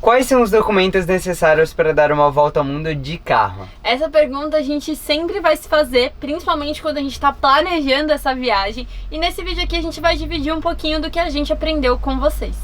Quais são os documentos necessários para dar uma volta ao mundo de carro? Essa pergunta a gente sempre vai se fazer, principalmente quando a gente está planejando essa viagem. E nesse vídeo aqui a gente vai dividir um pouquinho do que a gente aprendeu com vocês.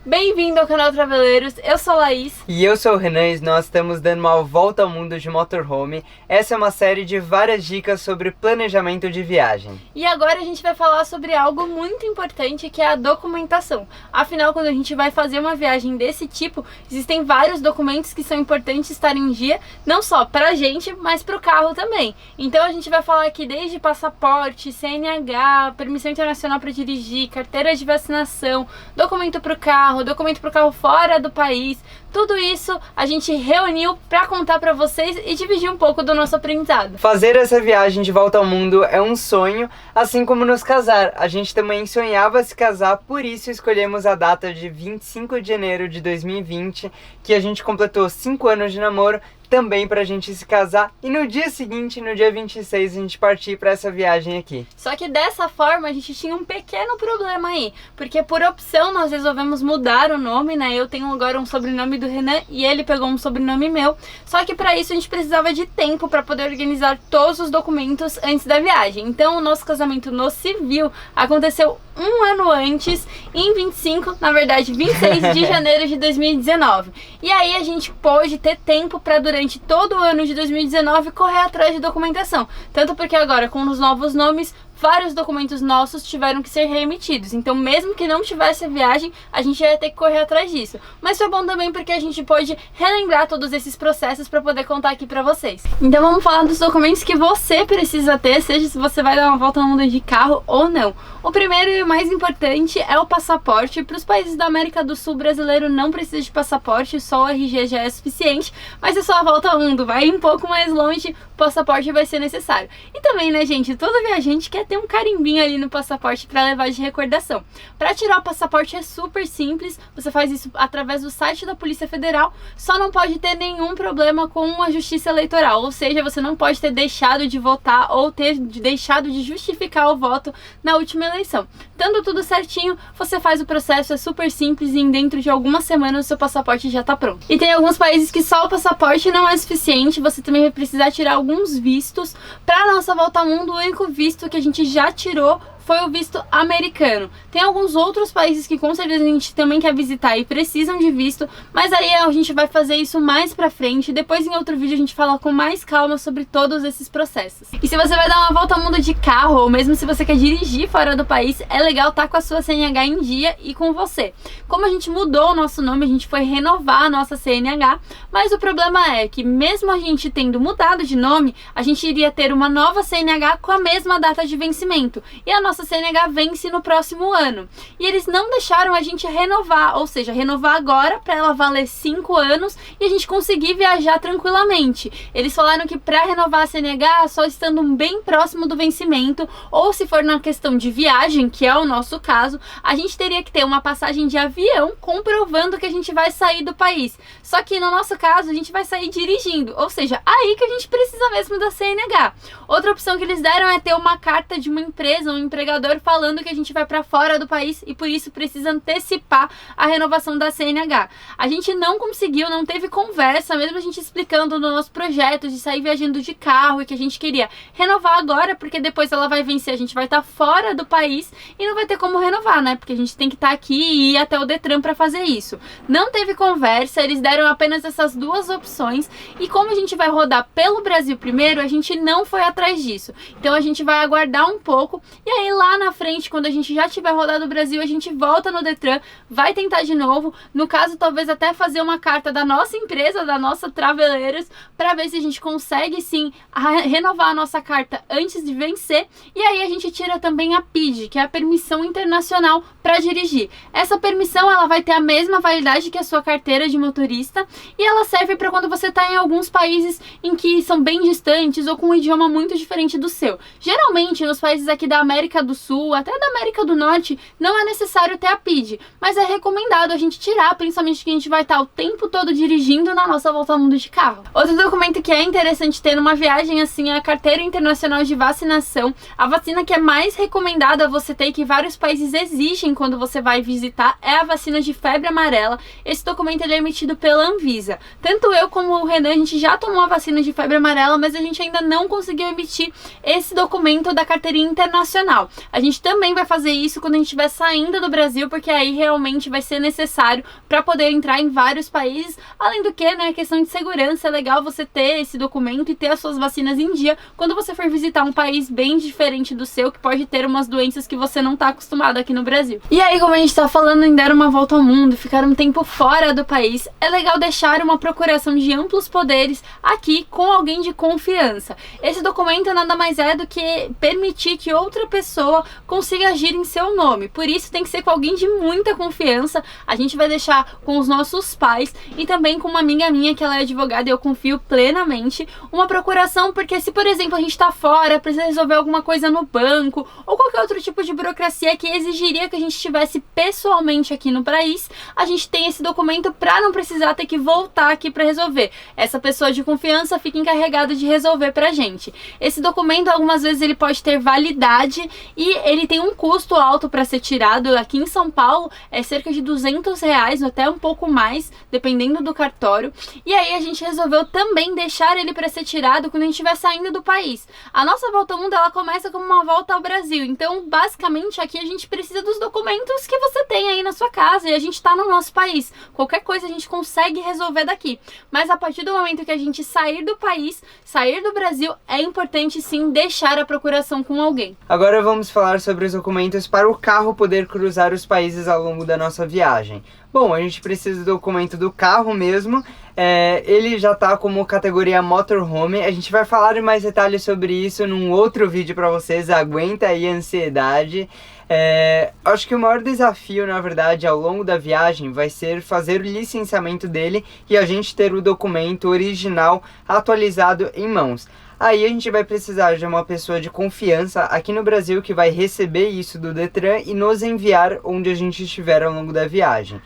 Bem-vindo ao canal Traveleiros, eu sou a Laís. E eu sou o Renan e nós estamos dando uma volta ao mundo de motorhome. Essa é uma série de várias dicas sobre planejamento de viagem. E agora a gente vai falar sobre algo muito importante, que é a documentação. Afinal, quando a gente vai fazer uma viagem desse tipo, existem vários documentos que são importantes estar em dia, não só pra gente, mas pro carro também. Então a gente vai falar aqui desde passaporte, CNH, permissão internacional para dirigir, carteira de vacinação, documento pro carro, documento para o carro fora do país. Tudo isso a gente reuniu para contar para vocês e dividir um pouco do nosso aprendizado. Fazer essa viagem de volta ao mundo é um sonho, assim como nos casar. A gente também sonhava se casar, por isso escolhemos a data de 25 de janeiro de 2020, que a gente completou 5 anos de namoro, também pra gente se casar, e no dia seguinte, no dia 26, a gente partir pra essa viagem aqui. Só que dessa forma a gente tinha um pequeno problema aí, porque por opção nós resolvemos mudar o nome, né? Eu tenho agora um sobrenome do Renan e ele pegou um sobrenome meu. Só que pra isso a gente precisava de tempo pra poder organizar todos os documentos antes da viagem. Então o nosso casamento no civil aconteceu um ano antes, em 26 de janeiro de 2019. E aí a gente pôde ter tempo para durante todo o ano de 2019 correr atrás de documentação. Tanto porque agora com os novos nomes, vários documentos nossos tiveram que ser reemitidos. Então mesmo que não tivesse a viagem, a gente ia ter que correr atrás disso. Mas foi bom também porque a gente pode relembrar todos esses processos para poder contar aqui para vocês. Então vamos falar dos documentos que você precisa ter, seja se você vai dar uma volta ao mundo de carro ou não. O primeiro e o mais importante é o passaporte. Para os países da América do Sul, brasileiro não precisa de passaporte, só o RG já é suficiente. Mas é só a volta ao mundo, vai um pouco mais longe, o passaporte vai ser necessário. E também, né, gente, todo viajante quer ter um carimbinho ali no passaporte para levar de recordação. Para tirar o passaporte é super simples, você faz isso através do site da Polícia Federal, só não pode ter nenhum problema com a Justiça Eleitoral, ou seja, você não pode ter deixado de votar ou ter deixado de justificar o voto na última eleição. Tendo tudo certinho, você faz o processo, é super simples e em dentro de algumas semanas o seu passaporte já está pronto. E tem alguns países que só o passaporte não é suficiente, você também vai precisar tirar alguns vistos. Para nossa volta ao mundo, o único visto que a gente já tirou foi o visto americano. Tem alguns outros países que com certeza a gente também quer visitar e precisam de visto, mas aí a gente vai fazer isso mais pra frente. Depois em outro vídeo a gente fala com mais calma sobre todos esses processos. E se você vai dar uma volta ao mundo de carro, ou mesmo se você quer dirigir fora do país, é legal estar com a sua CNH em dia e com você. Como a gente mudou o nosso nome, a gente foi renovar a nossa CNH, mas o problema é que mesmo a gente tendo mudado de nome, a gente iria ter uma nova CNH com a mesma data de vencimento. E a nossa CNH vence no próximo ano. E eles não deixaram a gente renovar, ou seja, renovar agora para ela valer 5 anos e a gente conseguir viajar tranquilamente. Eles falaram que para renovar a CNH, só estando bem próximo do vencimento, ou se for na questão de viagem, que é o nosso caso, a gente teria que ter uma passagem de avião comprovando que a gente vai sair do país. Só que no nosso caso, a gente vai sair dirigindo, ou seja, aí que a gente precisa mesmo da CNH. Outra opção que eles deram é ter uma carta de uma empresa, um empregador falando que a gente vai para fora do país e por isso precisa antecipar a renovação da CNH. A gente não conseguiu, não teve conversa, mesmo a gente explicando no nosso projeto de sair viajando de carro e que a gente queria renovar agora, porque depois ela vai vencer, a gente vai estar fora do país e não vai ter como renovar, né? Porque a gente tem que estar aqui e ir até o Detran para fazer isso. Não teve conversa, eles deram apenas essas duas opções e como a gente vai rodar pelo Brasil primeiro, a gente não foi atrás disso. Então a gente vai aguardar um pouco e aí lá na frente, quando a gente já tiver rodado o Brasil, a gente volta no Detran, vai tentar de novo, no caso talvez até fazer uma carta da nossa empresa, da nossa Traveleiros, para ver se a gente consegue sim renovar a nossa carta antes de vencer, e aí a gente tira também a PID, que é a permissão internacional para dirigir. Essa permissão ela vai ter a mesma validade que a sua carteira de motorista, e ela serve para quando você está em alguns países em que são bem distantes ou com um idioma muito diferente do seu. Geralmente nos países aqui da América do Sul, até da América do Norte, não é necessário ter a PID, mas é recomendado a gente tirar, principalmente que a gente vai estar o tempo todo dirigindo na nossa volta ao mundo de carro. Outro documento que é interessante ter numa viagem assim é a Carteira Internacional de Vacinação, a vacina que é mais recomendada você ter e que vários países exigem quando você vai visitar é a vacina de febre amarela. Esse documento ele é emitido pela Anvisa. Tanto eu como o Renan, a gente já tomou a vacina de febre amarela, mas a gente ainda não conseguiu emitir esse documento da carteirinha internacional. A gente também vai fazer isso quando a gente estiver saindo do Brasil, porque aí realmente vai ser necessário para poder entrar em vários países. Além do que, né, questão de segurança, é legal você ter esse documento e ter as suas vacinas em dia quando você for visitar um país bem diferente do seu, que pode ter umas doenças que você não está acostumado aqui no Brasil. E aí, como a gente está falando em dar uma volta ao mundo, ficar um tempo fora do país, é legal deixar uma procuração de amplos poderes aqui com alguém de confiança. Esse documento nada mais é do que permitir que outra pessoa consiga agir em seu nome. Por isso tem que ser com alguém de muita confiança. A gente vai deixar com os nossos pais e também com uma amiga minha que ela é advogada e eu confio plenamente. Uma procuração, porque se por exemplo a gente tá fora, precisa resolver alguma coisa no banco ou qualquer outro tipo de burocracia que exigiria que a gente estivesse pessoalmente aqui no país, a gente tem esse documento para não precisar ter que voltar aqui para resolver. Essa pessoa de confiança fica encarregada de resolver pra gente. Esse documento algumas vezes ele pode ter validade e ele tem um custo alto para ser tirado. Aqui em São Paulo é cerca de R$200 ou até um pouco mais, dependendo do cartório. E aí a gente resolveu também deixar ele para ser tirado quando a gente estiver saindo do país. A nossa volta ao mundo ela começa como uma volta ao Brasil, então basicamente aqui a gente precisa dos documentos que você tem aí na sua casa e a gente está no nosso país. Qualquer coisa a gente consegue resolver daqui, mas a partir do momento que a gente sair do país, sair do Brasil, é importante sim deixar a procuração com alguém. Agora vamos falar sobre os documentos para o carro poder cruzar os países ao longo da nossa viagem. Bom, a gente precisa do documento do carro mesmo, ele já tá como categoria motorhome. A gente vai falar em mais detalhes sobre isso num outro vídeo para vocês, aguenta aí a ansiedade. Acho que o maior desafio, na verdade, ao longo da viagem vai ser fazer o licenciamento dele e a gente ter o documento original atualizado em mãos. Aí a gente vai precisar de uma pessoa de confiança aqui no Brasil que vai receber isso do Detran e nos enviar onde a gente estiver ao longo da viagem.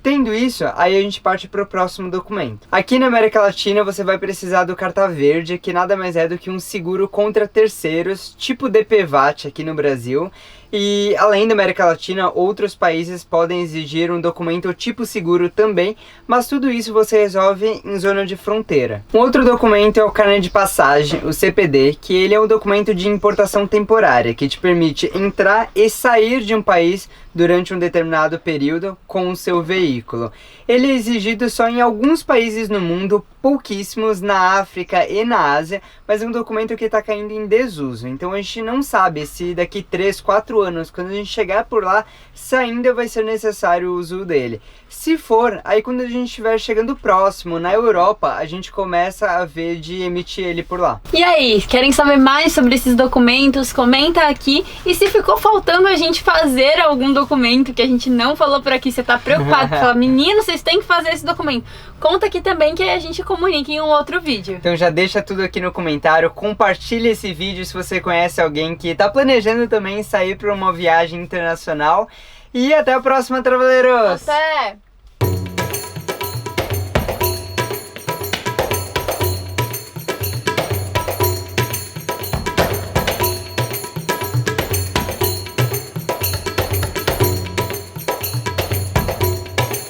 Tendo isso, aí a gente parte para o próximo documento. Aqui na América Latina você vai precisar do Carta Verde, que nada mais é do que um seguro contra terceiros, tipo DPVAT aqui no Brasil. E além da América Latina, outros países podem exigir um documento tipo seguro também, mas tudo isso você resolve em zona de fronteira. Um outro documento é o carnê de passagem, o CPD, que ele é um documento de importação temporária, que te permite entrar e sair de um país durante um determinado período com o seu veículo. Ele é exigido só em alguns países no mundo, pouquíssimos na África e na Ásia, mas é um documento que está caindo em desuso. Então a gente não sabe se daqui 3, 4 anos, quando a gente chegar por lá, se ainda vai ser necessário o uso dele. Se for, aí quando a gente estiver chegando próximo, na Europa, a gente começa a ver de emitir ele por lá. E aí, querem saber mais sobre esses documentos? Comenta aqui. E se ficou faltando a gente fazer algum documento que a gente não falou por aqui, você tá preocupado, fala, menino, vocês têm que fazer esse documento. Conta aqui também que a gente comunica em um outro vídeo. Então já deixa tudo aqui no comentário, compartilha esse vídeo se você conhece alguém que tá planejando também sair para uma viagem internacional. E até a próxima, Travaleiros! Até!